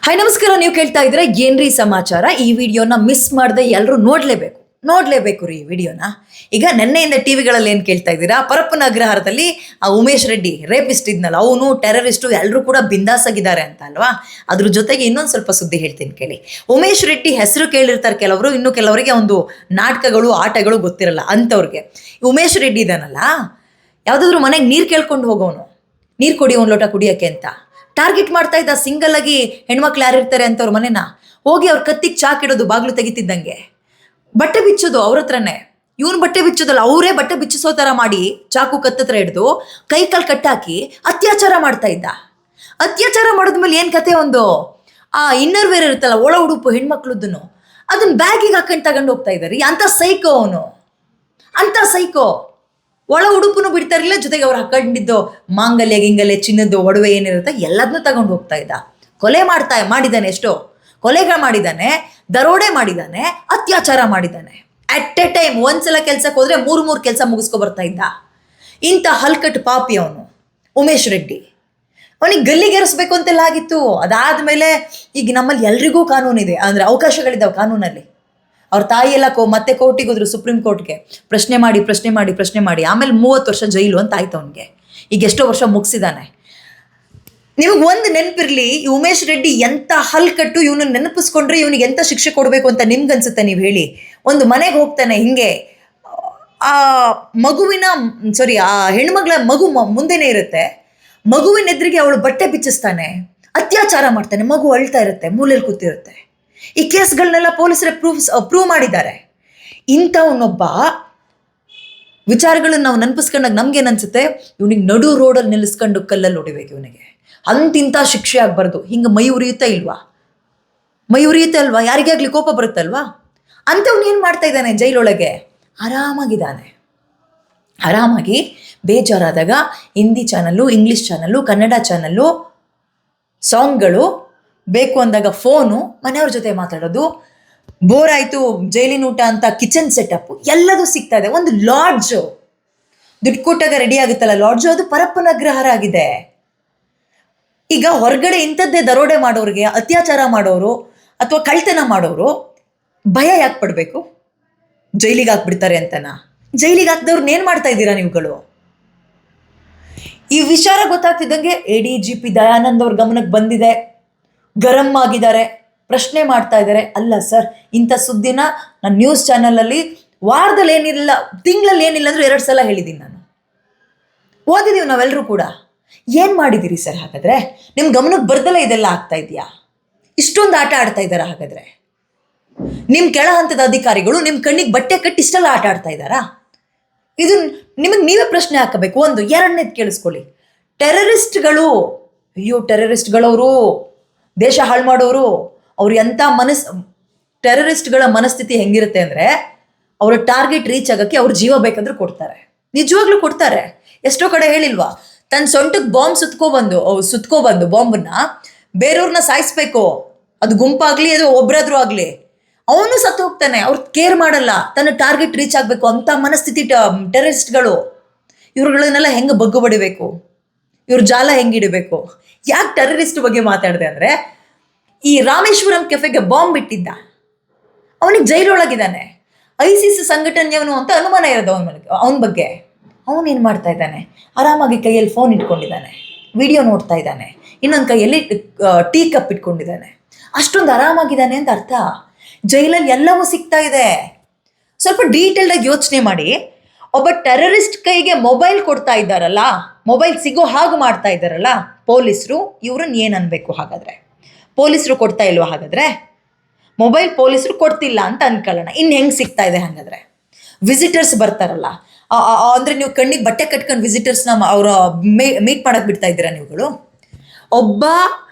Hi ನಮಸ್ಕಾರ. ನೀವು ಕೇಳ್ತಾ ಇದ್ರೆ ಏನ್ರಿ ಸಮಾಚಾರ. ಈ ವಿಡಿಯೋನ ಮಿಸ್ ಮಾಡದೆ ಎಲ್ಲರೂ ನೋಡ್ಲೇಬೇಕು ರೀ ಈ ವಿಡಿಯೋನ. ಈಗ ನಿನ್ನೆಯಿಂದ ಟಿವಿಗಳಲ್ಲಿ ಏನು ಕೇಳ್ತಾ ಇದ್ದೀರಾ, ಪರಪ್ಪನ ಅಗ್ರಹಾರದಲ್ಲಿ ಆ ಉಮೇಶ್ ರೆಡ್ಡಿ ರೇಪಿಸ್ಟ್ ಇದ್ನಲ್ಲ, ಅವನು ಟೆರರಿಸ್ಟು, ಎಲ್ಲರೂ ಕೂಡ ಬಿಂದಾಸ್ ಆಗಿದ್ದಾರೆ ಅಂತ ಅಲ್ವಾ. ಅದ್ರ ಜೊತೆಗೆ ಇನ್ನೊಂದು ಸ್ವಲ್ಪ ಸುದ್ದಿ ಹೇಳ್ತೀನಿ ಕೇಳಿ. ಉಮೇಶ್ ರೆಡ್ಡಿ ಹೆಸರು ಕೇಳಿರ್ತಾರೆ ಕೆಲವರು, ಇನ್ನು ಕೆಲವರಿಗೆ ಒಂದು ನಾಟಕಗಳು ಆಟಗಳು ಗೊತ್ತಿರಲ್ಲ ಅಂಥವ್ರಿಗೆ. ಉಮೇಶ್ ರೆಡ್ಡಿ ಇದಾನಲ್ಲ, ಯಾವುದಾದ್ರೂ ಮನೆಗೆ ನೀರು ಕೇಳ್ಕೊಂಡು ಹೋಗೋನು, ನೀರು ಕೊಡಿ ಒಂದು ಲೋಟ ಕುಡಿಯೋಕ್ಕೆ ಅಂತ ಟಾರ್ಗೆಟ್ ಮಾಡ್ತಾ ಇದ್ದ. ಸಿಂಗಲ್ ಆಗಿ ಹೆಣ್ಮಕ್ಳು ಯಾರಿರ್ತಾರೆ ಅಂತವ್ರ ಮನೆನ ಹೋಗಿ ಅವ್ರ ಕತ್ತಿಗೆ ಚಾಕಿಡೋದು, ಬಾಗಿಲು ತೆಗಿತಿದ್ದಂಗೆ ಬಟ್ಟೆ ಬಿಚ್ಚೋದು ಅವ್ರ ಹತ್ರನೇ. ಇವನು ಬಟ್ಟೆ ಬಿಚ್ಚೋದಲ್ಲ, ಅವರೇ ಬಟ್ಟೆ ಬಿಚ್ಚಿಸೋ ಥರ ಮಾಡಿ ಚಾಕು ಕತ್ತತ್ರ ಹಿಡಿದು ಕೈ ಕಾಲು ಕಟ್ಟಾಕಿ ಅತ್ಯಾಚಾರ ಮಾಡ್ತಾ ಇದ್ದ. ಅತ್ಯಾಚಾರ ಮಾಡಿದ್ಮೇಲೆ ಏನು ಕತೆ, ಒಂದು ಆ ಇನ್ನರ್ ವೇರ್ ಇರುತ್ತಲ್ಲ, ಒಳ ಉಡುಪು ಹೆಣ್ಮಕ್ಳದ್ದನ್ನು, ಅದನ್ನ ಬ್ಯಾಗಿಗೆ ಹಾಕೊಂಡು ತಗೊಂಡು ಹೋಗ್ತಾ ಇದ್ದಾರೆ. ಅಂಥ ಸೈಕೋ ಅವನು, ಅಂಥ ಸೈಕೋ. ಒಳ ಉಡುಪನ್ನು ಬಿಡ್ತಾ ಇರಲಿಲ್ಲ, ಜೊತೆಗೆ ಅವ್ರು ಹಾಕೊಂಡಿದ್ದು ಮಾಂಗಲ್ಯ ಗಿಂಗಲ್ಯ ಚಿನ್ನದ್ದು ಒಡವೆ ಏನಿರುತ್ತೆ ಎಲ್ಲದನ್ನೂ ತಗೊಂಡು ಹೋಗ್ತಾ ಇದ್ದ. ಕೊಲೆ ಮಾಡಿದ್ದಾನೆ, ಎಷ್ಟೋ ಕೊಲೆಗಳು ಮಾಡಿದ್ದಾನೆ, ದರೋಡೆ ಮಾಡಿದ್ದಾನೆ, ಅತ್ಯಾಚಾರ ಮಾಡಿದ್ದಾನೆ. ಅಟ್ ಎ ಟೈಮ್ ಒಂದ್ಸಲ ಕೆಲ್ಸಕ್ಕೆ ಹೋದ್ರೆ ಮೂರು ಕೆಲಸ ಮುಗಿಸ್ಕೊ ಬರ್ತಾ ಇದ್ದ. ಇಂಥ ಹಲ್ಕಟ್ ಪಾಪಿ ಅವನು ಉಮೇಶ್ ರೆಡ್ಡಿ. ಅವನಿಗೆ ಗಲ್ಲಿಗೇರಿಸ್ಬೇಕು ಅಂತೆಲ್ಲ ಆಗಿತ್ತು. ಅದಾದಮೇಲೆ ಈಗ ನಮ್ಮಲ್ಲಿ ಎಲ್ರಿಗೂ ಕಾನೂನಿದೆ, ಅಂದರೆ ಅವಕಾಶಗಳಿದ್ದಾವೆ ಕಾನೂನಲ್ಲಿ. ಅವ್ರ ತಾಯಿ ಎಲ್ಲ ಮತ್ತೆ ಕೋರ್ಟಿಗೆ ಹೋದ್ರು, ಸುಪ್ರೀಂ ಕೋರ್ಟ್ಗೆ. ಪ್ರಶ್ನೆ ಮಾಡಿ ಆಮೇಲೆ 30 ವರ್ಷ ಜೈಲು ಅಂತ ಆಯ್ತು ಅವನಿಗೆ. ಈಗ ಎಷ್ಟೋ ವರ್ಷ ಮುಗಿಸಿದಾನೆ. ನಿಮಗೆ ಒಂದು ನೆನಪಿರಲಿ, ಈ ಉಮೇಶ್ ರೆಡ್ಡಿ ಎಂಥ ಹಲ್ಕಟ್ಟು. ಇವನು ನೆನಪಿಸ್ಕೊಂಡ್ರೆ ಇವನಿಗೆ ಎಂಥ ಶಿಕ್ಷೆ ಕೊಡಬೇಕು ಅಂತ ನಿಮ್ಗನ್ಸುತ್ತೆ? ನೀವು ಹೇಳಿ. ಒಂದು ಮನೆಗೆ ಹೋಗ್ತಾನೆ, ಹಿಂಗೆ ಆ ಹೆಣ್ಮಗಳ ಮಗು ಮುಂದೆನೇ ಇರುತ್ತೆ. ಮಗುವಿನ ಎದುರಿಗೆ ಅವಳು ಬಟ್ಟೆ ಬಿಚ್ಚಿಸ್ತಾನೆ, ಅತ್ಯಾಚಾರ ಮಾಡ್ತಾನೆ. ಮಗು ಅಳ್ತಾ ಇರುತ್ತೆ, ಮೂಲೆಯಲ್ಲಿ ಕೂತಿರುತ್ತೆ. ಈ ಕೇಸ್ಗಳನ್ನೆಲ್ಲ ಪೊಲೀಸರೇ ಪ್ರೂವ್ ಮಾಡಿದ್ದಾರೆ. ಇಂಥವನೊಬ್ಬ ವಿಚಾರಗಳನ್ನ ನಾವು ನೆನಪಿಸ್ಕೊಂಡಾಗ ನಮ್ಗೇನು ಅನ್ಸುತ್ತೆ, ಇವನಿಗೆ ನಡು ರೋಡಲ್ಲಿ ನಿಲ್ಲಿಸ್ಕೊಂಡು ಕಲ್ಲಲ್ಲಿ ಹೊಡಿಬೇಕು ಇವನಿಗೆ. ಅಂತಿಂಥ ಶಿಕ್ಷೆ ಆಗಬಾರ್ದು. ಹಿಂಗೆ ಮೈ ಉರಿಯುತ್ತಾ ಅಲ್ವಾ? ಯಾರಿಗೇ ಆಗಲಿ ಕೋಪ ಬರುತ್ತಲ್ವಾ? ಅಂಥವ್ನು ಏನು ಮಾಡ್ತಾ ಇದ್ದಾನೆ ಜೈಲೊಳಗೆ? ಆರಾಮಾಗಿ ಬೇಜಾರಾದಾಗ Hindi channel, English channel, Kannada channel, ಸಾಂಗ್ಗಳು, ಬೇಕು ಅಂದಾಗ ಫೋನು, ಮನೆಯವ್ರ ಜೊತೆ ಮಾತಾಡೋದು, ಬೋರ್ ಆಯಿತು ಜೈಲಿನ ಊಟ ಅಂತ ಕಿಚನ್ ಸೆಟಪ್ ಎಲ್ಲದೂ ಸಿಗ್ತಾ ಇದೆ. ಒಂದು ಲಾಡ್ಜು, ದುಡ್ಡು ಕೊಟ್ಟಾಗ ರೆಡಿ ಆಗುತ್ತಲ್ಲ ಲಾಡ್ಜು, ಅದು ಪರಪ್ಪನ ಅಗ್ರಹಾರ ಆಗಿದೆ. ಈಗ ಹೊರಗಡೆ ಇಂಥದ್ದೇ ದರೋಡೆ ಮಾಡೋರಿಗೆ, ಅತ್ಯಾಚಾರ ಮಾಡೋರು ಅಥವಾ ಕಳ್ತನ ಮಾಡೋರು ಭಯ ಯಾಕೆ ಪಡಬೇಕು? ಜೈಲಿಗೆ ಹಾಕ್ಬಿಡ್ತಾರೆ ಅಂತನಾ? ಜೈಲಿಗೆ ಹಾಕ್ದವ್ರನ್ನೇನು ಮಾಡ್ತಾ ಇದ್ದೀರಾ ನೀವುಗಳು? ಈ ವಿಚಾರ ಗೊತ್ತಾಗ್ತಿದ್ದಂಗೆ ADGP ದಯಾನಂದ್ ಅವ್ರ ಗಮನಕ್ಕೆ ಬಂದಿದೆ. ಗರಂ ಆಗಿದ್ದಾರೆ, ಪ್ರಶ್ನೆ ಮಾಡ್ತಾ ಇದ್ದಾರೆ. ಅಲ್ಲ ಸರ್, ಇಂಥ ಸುದ್ದಿನ ನಾನು ನ್ಯೂಸ್ ಚಾನಲಲ್ಲಿ ವಾರದಲ್ಲಿ ಏನಿಲ್ಲ, ತಿಂಗಳಲ್ಲಿ ಏನಿಲ್ಲ ಅಂದರೂ 2 ಸಲ ಹೇಳಿದ್ದೀನಿ. ನಾನು ಓದಿದ್ದೀವಿ ನಾವೆಲ್ಲರೂ ಕೂಡ. ಏನು ಮಾಡಿದ್ದೀರಿ ಸರ್ ಹಾಗಾದರೆ? ನಿಮ್ಮ ಗಮನಕ್ಕೆ ಬರ್ದಲ್ಲ ಇದೆಲ್ಲ ಆಗ್ತಾ ಇದೆಯಾ? ಇಷ್ಟೊಂದು ಆಟ ಆಡ್ತಾ ಇದ್ದಾರಾ ಹಾಗಾದರೆ? ನಿಮ್ಮ ಕೆಳ ಹಂತದ ಅಧಿಕಾರಿಗಳು ನಿಮ್ಮ ಕಣ್ಣಿಗೆ ಬಟ್ಟೆ ಕಟ್ಟಿ ಇಷ್ಟೆಲ್ಲ ಆಟ ಆಡ್ತಾ ಇದ್ದಾರಾ? ಇದು ನಿಮಗೆ ನೀವೇ ಪ್ರಶ್ನೆ ಹಾಕಬೇಕು. ಒಂದು ಎರಡನೇದು ಕೇಳಿಸ್ಕೊಳ್ಳಿ. ಟೆರರಿಸ್ಟ್ಗಳವರು ದೇಶ ಹಾಳು ಮಾಡೋರು, ಅವ್ರು ಎಂಥ ಟೆರರಿಸ್ಟ್ಗಳ ಮನಸ್ಥಿತಿ ಹೆಂಗಿರುತ್ತೆ ಅಂದರೆ, ಅವರ ಟಾರ್ಗೆಟ್ ರೀಚ್ ಆಗೋಕ್ಕೆ ಅವ್ರ ಜೀವ ಬೇಕಂದ್ರೆ ಕೊಡ್ತಾರೆ. ನಿಜವಾಗ್ಲೂ ಕೊಡ್ತಾರೆ. ಎಷ್ಟೋ ಕಡೆ ಹೇಳಿಲ್ವಾ, ತನ್ನ ಸೊಂಟಕ್ಕೆ ಬಾಂಬ್ ಸುತ್ಕೊಬಂದು ಬಾಂಬನ್ನ ಬೇರೆಯವ್ರನ್ನ ಸಾಯಿಸ್ಬೇಕು, ಅದು ಗುಂಪಾಗಲಿ ಅದು ಒಬ್ಬರಾದ್ರೂ ಆಗಲಿ, ಅವನು ಸತ್ತು ಹೋಗ್ತಾನೆ. ಅವ್ರು ಕೇರ್ ಮಾಡಲ್ಲ, ತನ್ನ ಟಾರ್ಗೆಟ್ ರೀಚ್ ಆಗಬೇಕು ಅಂತ ಮನಸ್ಥಿತಿ ಟೆರರಿಸ್ಟ್ಗಳು. ಇವ್ರುಗಳನ್ನೆಲ್ಲ ಹೆಂಗೆ ಬಗ್ಗು ಬಡಿಬೇಕು, ಇವ್ರ ಜಾಲ ಹೆಂಗಿಡಬೇಕು? ಯಾಕೆ ಟೆರರಿಸ್ಟ್ ಬಗ್ಗೆ ಮಾತಾಡಿದೆ ಅಂದರೆ, ಈ ರಾಮೇಶ್ವರಂ ಕೆಫೆಗೆ ಬಾಂಬ್ ಇಟ್ಟಿದ್ದ, ಅವನಿಗೆ ಜೈಲೊಳಗಿದ್ದಾನೆ. ISIS ಸಂಘಟನೆಯವನು ಅಂತ ಅನುಮಾನ ಇರೋದು ಅವನ ಬಗ್ಗೆ. ಅವನೇನು ಮಾಡ್ತಾ ಇದ್ದಾನೆ? ಆರಾಮಾಗಿ ಕೈಯಲ್ಲಿ ಫೋನ್ ಇಟ್ಕೊಂಡಿದ್ದಾನೆ, ವಿಡಿಯೋ ನೋಡ್ತಾ ಇದ್ದಾನೆ, ಇನ್ನೊಂದು ಕೈಯಲ್ಲಿ ಟೀ ಕಪ್ ಇಟ್ಕೊಂಡಿದ್ದಾನೆ. ಅಷ್ಟೊಂದು ಆರಾಮಾಗಿದ್ದಾನೆ ಅಂತ ಅರ್ಥ. ಜೈಲಲ್ಲಿ ಎಲ್ಲವೂ ಸಿಗ್ತಾ ಇದೆ. ಸ್ವಲ್ಪ ಡೀಟೇಲ್ಡಾಗಿ ಯೋಚನೆ ಮಾಡಿ. ಒಬ್ಬ ಟೆರರಿಸ್ಟ್ ಕೈಗೆ ಮೊಬೈಲ್ ಕೊಡ್ತಾ ಇದ್ದಾರಲ್ಲ, ಮೊಬೈಲ್ ಸಿಗೋ ಹಾಗೆ ಮಾಡ್ತಾ ಇದ್ದಾರಲ್ಲ ಪೊಲೀಸರು, ಇವ್ರನ್ನ ಏನು ಅನ್ಬೇಕು ಹಾಗಾದರೆ? ಪೊಲೀಸರು ಕೊಡ್ತಾ ಇಲ್ವಾ ಹಾಗಾದರೆ? ಮೊಬೈಲ್ ಪೊಲೀಸರು ಕೊಡ್ತಿಲ್ಲ ಅಂತ ಅನ್ಕೊಳ್ಳೋಣ, ಇನ್ನು ಹೆಂಗೆ ಸಿಗ್ತಾ ಇದೆ ಹಾಗಾದರೆ? ವಿಸಿಟರ್ಸ್ ಬರ್ತಾರಲ್ಲ, ಅಂದರೆ ನೀವು ಕಣ್ಣಿಗೆ ಬಟ್ಟೆ ಕಟ್ಕೊಂಡು ವಿಸಿಟರ್ಸ್ನ ಅವರ ಮೀಟ್ ಮಾಡಕ್ಕೆ ಬಿಡ್ತಾ ಇದ್ದೀರಾ ನೀವುಗಳು? ಒಬ್ಬ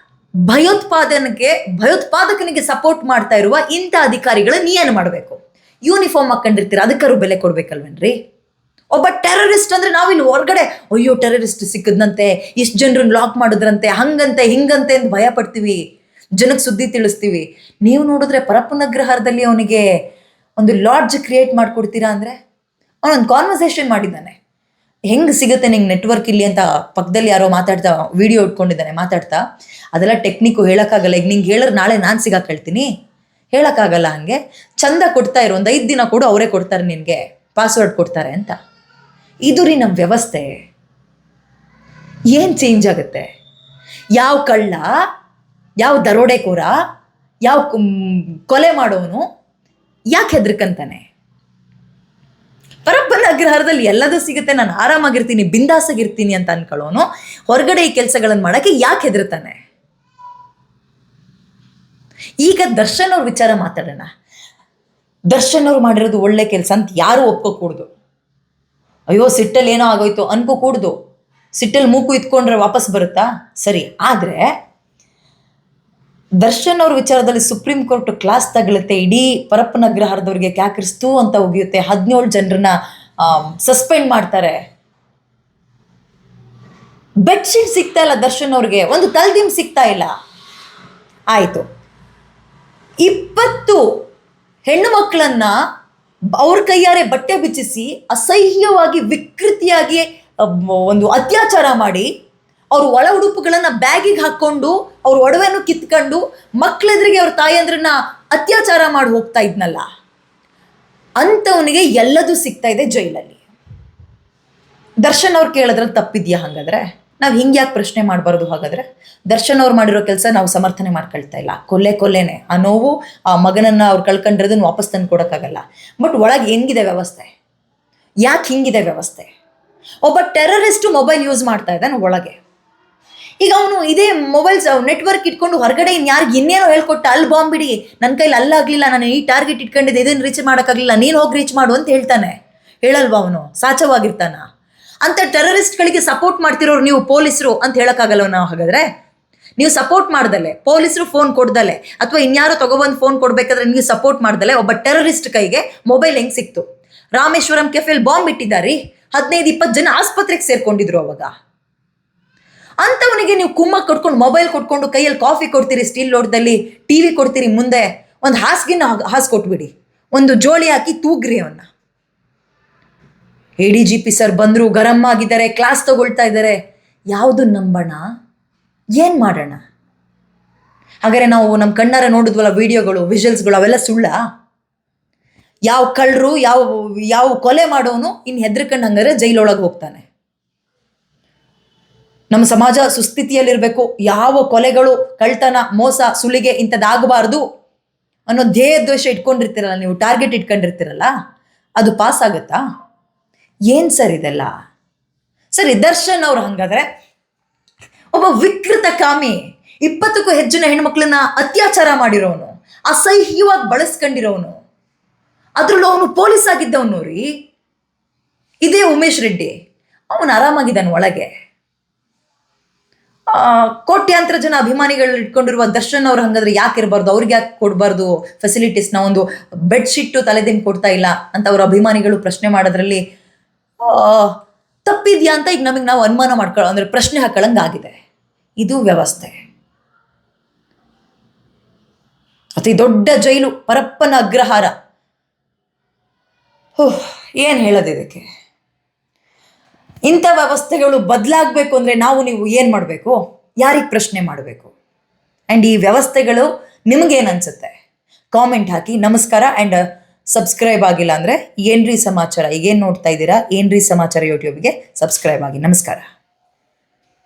ಭಯೋತ್ಪಾದಕನಿಗೆ ಸಪೋರ್ಟ್ ಮಾಡ್ತಾ ಇರುವ ಇಂಥ ಅಧಿಕಾರಿಗಳು ಏನು ಮಾಡಬೇಕು? ಯೂನಿಫಾರ್ಮ್ ಹಾಕೊಂಡಿರ್ತೀರ, ಅದಕ್ಕಾರು ಬೆಲೆ ಕೊಡ್ಬೇಕಲ್ವೇನ್ರಿ? ಒಬ್ಬ ಟೆರರಿಸ್ಟ್ ಅಂದರೆ ನಾವಿಲ್ಲಿ ಹೊರಗಡೆ ಅಯ್ಯೋ ಟೆರರಿಸ್ಟ್ ಸಿಕ್ಕದಂತೆ, ಇಷ್ಟು ಜನರನ್ನ ಲಾಕ್ ಮಾಡಿದ್ರಂತೆ, ಹಂಗಂತೆ ಹಿಂಗಂತೆ ಅಂತ ಭಯ ಪಡ್ತೀವಿ, ಜನಕ್ಕೆ ಸುದ್ದಿ ತಿಳಿಸ್ತೀವಿ. ನೀವು ನೋಡಿದ್ರೆ ಪರಪ್ಪನ ಅಗ್ರಹಾರದಲ್ಲಿ ಅವನಿಗೆ ಒಂದು ಲಾಡ್ಜ್ ಕ್ರಿಯೇಟ್ ಮಾಡಿಕೊಡ್ತೀರಾ ಅಂದರೆ, ಅವನೊಂದು ಕಾನ್ವರ್ಸೇಷನ್ ಮಾಡಿದ್ದಾನೆ. ಹೆಂಗೆ ಸಿಗುತ್ತೆ ನಿಂಗೆ ನೆಟ್ವರ್ಕ್ ಇಲ್ಲಿ ಅಂತ ಪಕ್ಕದಲ್ಲಿ ಯಾರೋ ಮಾತಾಡ್ತಾ ವಿಡಿಯೋ ಇಟ್ಕೊಂಡಿದ್ದಾನೆ ಮಾತಾಡ್ತಾ, ಅದೆಲ್ಲ ಟೆಕ್ನಿಕ್ಕು ಹೇಳೋಕ್ಕಾಗಲ್ಲ. ಈಗ ನಿಂಗೆ ಹೇಳಿದ್ರೆ ನಾಳೆ ನಾನು ಸಿಗಾಕೇಳ್ತೀನಿ, ಹೇಳೋಕ್ಕಾಗಲ್ಲ. ಹಂಗೆ ಚಂದ ಕೊಡ್ತಾ ಇರೋ ಒಂದು 5 ದಿನ ಕೊಡು, ಅವರೇ ಕೊಡ್ತಾರೆ ನಿನಗೆ, ಪಾಸ್ವರ್ಡ್ ಕೊಡ್ತಾರೆ ಅಂತ. ಇದು ರೀ ನಮ್ಮ ವ್ಯವಸ್ಥೆ. ಏನು ಚೇಂಜ್ ಆಗುತ್ತೆ? ಯಾವ ಕಳ್ಳ, ಯಾವ ದರೋಡೆಕೋರ, ಯಾವ ಕೊಲೆ ಮಾಡೋನು ಯಾಕೆ ಹೆದರ್ಕಂತಾನೆ? ಪರಪ್ಪನ ಅಗ್ರಹಾರದಲ್ಲಿ ಎಲ್ಲದೂ ಸಿಗುತ್ತೆ, ನಾನು ಆರಾಮಾಗಿರ್ತೀನಿ, ಬಿಂದಾಸಾಗಿರ್ತೀನಿ ಅಂತ ಅನ್ಕೊಳ್ಳೋನು ಹೊರಗಡೆ ಈ ಕೆಲಸಗಳನ್ನು ಮಾಡೋಕ್ಕೆ ಯಾಕೆ ಹೆದರ್ತಾನೆ? ಈಗ ದರ್ಶನ್ ಅವ್ರ ವಿಚಾರ ಮಾತಾಡೋಣ. ದರ್ಶನ್ ಅವ್ರು ಮಾಡಿರೋದು ಒಳ್ಳೆ ಕೆಲಸ ಅಂತ ಯಾರೂ ಒಪ್ಕೋಕೂಡ್ದು. ಅಯ್ಯೋ ಸಿಟ್ಟಲ್ಲಿ ಏನೋ ಆಗೋಯ್ತು ಅನ್ಕೋಕೂಡ್ದು. ಸಿಟ್ಟಲ್ಲಿ ಮೂಕು ಇತ್ಕೊಂಡ್ರೆ ವಾಪಸ್ ಬರುತ್ತಾ? ಸರಿ. ಆದರೆ ದರ್ಶನ್ ಅವ್ರ ವಿಚಾರದಲ್ಲಿ ಸುಪ್ರೀಂ ಕೋರ್ಟ್ ಕ್ಲಾಸ್ ತಗೊಳುತ್ತೆ, ಇಡೀ ಪರಪ್ಪನ ಅಗ್ರಹಾರದವ್ರಿಗೆ ಕ್ಯಾಕ್ರಿಸ್ತು ಅಂತ ಒಗಿಯುತ್ತೆ, 17 ಜನರನ್ನ ಸಸ್ಪೆಂಡ್ ಮಾಡ್ತಾರೆ. ಬೆಡ್ಶೀಟ್ ಸಿಗ್ತಾ ಇಲ್ಲ ದರ್ಶನ್ ಅವ್ರಿಗೆ, ಒಂದು ತಲ್ದಿಮ್ ಸಿಗ್ತಾ ಇಲ್ಲ. ಆಯಿತು, 20 ಹೆಣ್ಣು ಮಕ್ಕಳನ್ನ ಅವ್ರ ಕೈಯಾರೆ ಬಟ್ಟೆ ಬಿಚ್ಚಿಸಿ ಅಸಹ್ಯವಾಗಿ ವಿಕೃತಿಯಾಗಿ ಒಂದು ಅತ್ಯಾಚಾರ ಮಾಡಿ ಅವ್ರ ಒಳ ಉಡುಪುಗಳನ್ನು ಬ್ಯಾಗಿಗೆ ಹಾಕ್ಕೊಂಡು ಅವ್ರ ಒಡವೆಯನ್ನು ಕಿತ್ಕೊಂಡು ಮಕ್ಕಳೆದ್ರಿಗೆ ಅವ್ರ ತಾಯಂದ್ರನ್ನ ಅತ್ಯಾಚಾರ ಮಾಡಿ ಹೋಗ್ತಾ ಇದ್ನಲ್ಲ, ಅಂಥವನಿಗೆ ಎಲ್ಲದೂ ಸಿಗ್ತಾ ಇದೆ ಜೈಲಲ್ಲಿ. ದರ್ಶನ್ ಅವ್ರು ಕೇಳಿದ್ರಲ್ಲಿ ತಪ್ಪಿದ್ಯಾ? ಹಾಗಾದ್ರೆ ನಾವು ಹಿಂಗೆ ಯಾಕೆ ಪ್ರಶ್ನೆ ಮಾಡಬಾರ್ದು? ಹಾಗಾದ್ರೆ ದರ್ಶನ್ ಅವ್ರು ಮಾಡಿರೋ ಕೆಲಸ ನಾವು ಸಮರ್ಥನೆ ಮಾಡ್ಕೊಳ್ತಾ ಇಲ್ಲ. ಕೊಲ್ಲೆನೇ, ಆ ನೋವು, ಆ ಮಗನನ್ನು ಅವ್ರು ಕಳ್ಕೊಂಡಿರೋದನ್ನು ವಾಪಸ್ ತಂದು ಕೊಡೋಕ್ಕಾಗಲ್ಲ. ಬಟ್ ಒಳಗೆ ಹೆಂಗಿದೆ ವ್ಯವಸ್ಥೆ? ಯಾಕೆ ಹಿಂಗಿದೆ ವ್ಯವಸ್ಥೆ? ಒಬ್ಬ ಟೆರರಿಸ್ಟು ಮೊಬೈಲ್ ಯೂಸ್ ಮಾಡ್ತಾ ಇದ್ದಾನೆ ಒಳಗೆ. ಈಗ ಅವನು ಇದೇ ಮೊಬೈಲ್ಸ್ ನೆಟ್ವರ್ಕ್ ಇಟ್ಕೊಂಡು ಹೊರಗಡೆ ಇನ್ಯಾರಿಗೆ ಇನ್ನೇನೋ ಹೇಳ್ಕೊಟ್ಟ, ಅಲ್ಲಿ ಬಾಂಬ್ ಬಿಡಿ, ನನ್ನ ಕೈಲಿ ಅಲ್ಲಾಗಲಿಲ್ಲ, ನಾನು ಈ ಟಾರ್ಗೆಟ್ ಇಟ್ಕೊಂಡಿದ್ದೆ, ಇದನ್ನು ರೀಚ್ ಮಾಡೋಕ್ಕಾಗಲಿಲ್ಲ, ನೀನು ಹೋಗಿ ರೀಚ್ ಮಾಡು ಅಂತ ಹೇಳ್ತಾನೆ. ಹೇಳಲ್ವ ಅವನು? ಸಾಚವಾಗಿರ್ತಾನ? ಅಂತ ಟೆರರಿಸ್ಟ್ಗಳಿಗೆ ಸಪೋರ್ಟ್ ಮಾಡ್ತಿರೋರು ನೀವು ಪೊಲೀಸರು ಅಂತ ಹೇಳೋಕ್ಕಾಗಲ್ಲ ನಾವು. ಹಾಗಾದರೆ ನೀವು ಸಪೋರ್ಟ್ ಮಾಡ್ದಲೆ, ಪೊಲೀಸರು ಫೋನ್ ಕೊಡ್ದಲೆ ಅಥವಾ ಇನ್ಯಾರೋ ತಗೊಬಂದು ಫೋನ್ ಕೊಡಬೇಕಾದ್ರೆ ನೀವು ಸಪೋರ್ಟ್ ಮಾಡ್ದಲೆ ಒಬ್ಬ ಟೆರರಿಸ್ಟ್ ಕೈಗೆ ಮೊಬೈಲ್ ಹೆಂಗೆ ಸಿಕ್ತು? ರಾಮೇಶ್ವರಂ ಕೆಫೆಲ್ ಬಾಂಬ್ ಇಟ್ಟಿದ್ದಾರೆ, 15-20 ಜನ ಆಸ್ಪತ್ರೆಗೆ ಸೇರ್ಕೊಂಡಿದ್ರು ಅವಾಗ. ಅಂಥವನಿಗೆ ನೀವು ಕುಮ್ಮ ಕೊಟ್ಕೊಂಡು ಮೊಬೈಲ್ ಕೊಟ್ಕೊಂಡು ಕೈಯಲ್ಲಿ ಕಾಫಿ ಕೊಡ್ತೀರಿ, ಸ್ಟೀಲ್ ಲೋಟದಲ್ಲಿ TV ಕೊಡ್ತೀರಿ, ಮುಂದೆ ಒಂದು ಹಾಸಿಗೆನ ಹಾಸ್ಕೊಟ್ಬಿಡಿ, ಒಂದು ಜೋಳಿ ಹಾಕಿ ತೂಗ್ರಿ ಅವನ್ನ. ADGP ಸರ್ ಬಂದರು, ಗರಂ ಆಗಿದ್ದಾರೆ, ಕ್ಲಾಸ್ ತಗೊಳ್ತಾ ಇದ್ದಾರೆ. ಯಾವುದು ನಂಬೋಣ? ಏನು ಮಾಡೋಣ? ಹಾಗಾದರೆ ನಾವು ನಮ್ಮ ಕಣ್ಣಾರ ನೋಡಿದ್ವಲ್ಲ ವಿಡಿಯೋಗಳು, ವಿಜುವಲ್ಸ್ಗಳು, ಅವೆಲ್ಲ ಸುಳ್ಳ? ಯಾವ ಕಳ್ಳರು, ಯಾವ ಕೊಲೆ ಮಾಡೋನು ಇನ್ನು ಹೆದರ್ಕೊಂಡು ಹಂಗಾರೆ ಜೈಲೊಳಗೆ ಹೋಗ್ತಾನೆ. ನಮ್ಮ ಸಮಾಜ ಸುಸ್ಥಿತಿಯಲ್ಲಿರಬೇಕು, ಯಾವ ಕೊಲೆಗಳು, ಕಳ್ತನ, ಮೋಸ, ಸುಲಿಗೆ ಇಂಥದ್ದಾಗಬಾರ್ದು ಅನ್ನೋ ಧ್ಯೇಯ ದ್ವೇಷ ಇಟ್ಕೊಂಡಿರ್ತೀರಲ್ಲ ನೀವು, ಟಾರ್ಗೆಟ್ ಇಟ್ಕೊಂಡಿರ್ತೀರಲ್ಲ, ಅದು ಪಾಸ್ ಆಗುತ್ತಾ? ಏನು ಸರ್ ಇದೆಲ್ಲ? ಸರಿ, ದರ್ಶನ್ ಅವ್ರು ಹಂಗಾದ್ರೆ ಒಬ್ಬ ವಿಕೃತ ಕಾಮಿ, 20ಕ್ಕೂ ಹೆಚ್ಚಿನ ಹೆಣ್ಮಕ್ಳನ್ನ ಅತ್ಯಾಚಾರ ಮಾಡಿರೋನು, ಅಸಹ್ಯವಾಗಿ ಬಳಸ್ಕೊಂಡಿರೋನು, ಅದ್ರಲ್ಲೂ ಅವನು ಪೊಲೀಸ್ ಆಗಿದ್ದವನು ರೀ. ಇದೇ ಉಮೇಶ್ ರೆಡ್ಡಿ, ಅವನು ಆರಾಮಾಗಿದ್ದಾನೆ ಒಳಗೆ. ಕೋಟ್ಯಾಂತರ ಜನ ಅಭಿಮಾನಿಗಳು ಇಟ್ಕೊಂಡಿರುವ ದರ್ಶನ್ ಅವ್ರು ಹಂಗಾದ್ರೆ ಯಾಕೆ ಇರಬಾರ್ದು? ಅವ್ರಿಗೆ ಯಾಕೆ ಕೊಡಬಾರ್ದು ಫೆಸಿಲಿಟೀಸ್ನ? ಒಂದು ಬೆಡ್ಶೀಟು ತಲೆದಿಂಬು ಕೊಡ್ತಾ ಇಲ್ಲ ಅಂತ ಅವ್ರ ಅಭಿಮಾನಿಗಳು ಪ್ರಶ್ನೆ ಮಾಡೋದ್ರಲ್ಲಿ ತಪ್ಪಿದ್ಯಾ ಅಂತ ಈಗ ನಮಗೆ ನಾವು ಅನುಮಾನ ಅಂದ್ರೆ ಪ್ರಶ್ನೆ ಹಾಕೊಳ್ಳಂಗಾಗಿದೆ. ಇದು ವ್ಯವಸ್ಥೆ. ಅತಿ ದೊಡ್ಡ ಜೈಲು ಪರಪ್ಪನ ಅಗ್ರಹಾರ. ಏನು ಹೇಳೋದು ಇದಕ್ಕೆ? ಇಂಥ ವ್ಯವಸ್ಥೆಗಳು ಬದಲಾಗಬೇಕು ಅಂದರೆ ನೀವು ಏನು ಮಾಡಬೇಕು? ಯಾರಿಗೆ ಪ್ರಶ್ನೆ ಮಾಡಬೇಕು? ಆ್ಯಂಡ್ ಈ ವ್ಯವಸ್ಥೆಗಳು ನಿಮಗೇನು ಅನಿಸುತ್ತೆ? ಕಾಮೆಂಟ್ ಹಾಕಿ. ನಮಸ್ಕಾರ. ಆ್ಯಂಡ್ ಸಬ್ಸ್ಕ್ರೈಬ್ ಆಗಿಲ್ಲ ಅಂದರೆ ಏನ್ರಿ ಸಮಾಚಾರ ಈಗೇನು ನೋಡ್ತಾ ಇದ್ದೀರಾ, ಏನ್ರಿ ಸಮಾಚಾರ ಯೂಟ್ಯೂಬ್ಗೆ ಸಬ್ಸ್ಕ್ರೈಬ್ ಆಗಿ. ನಮಸ್ಕಾರ.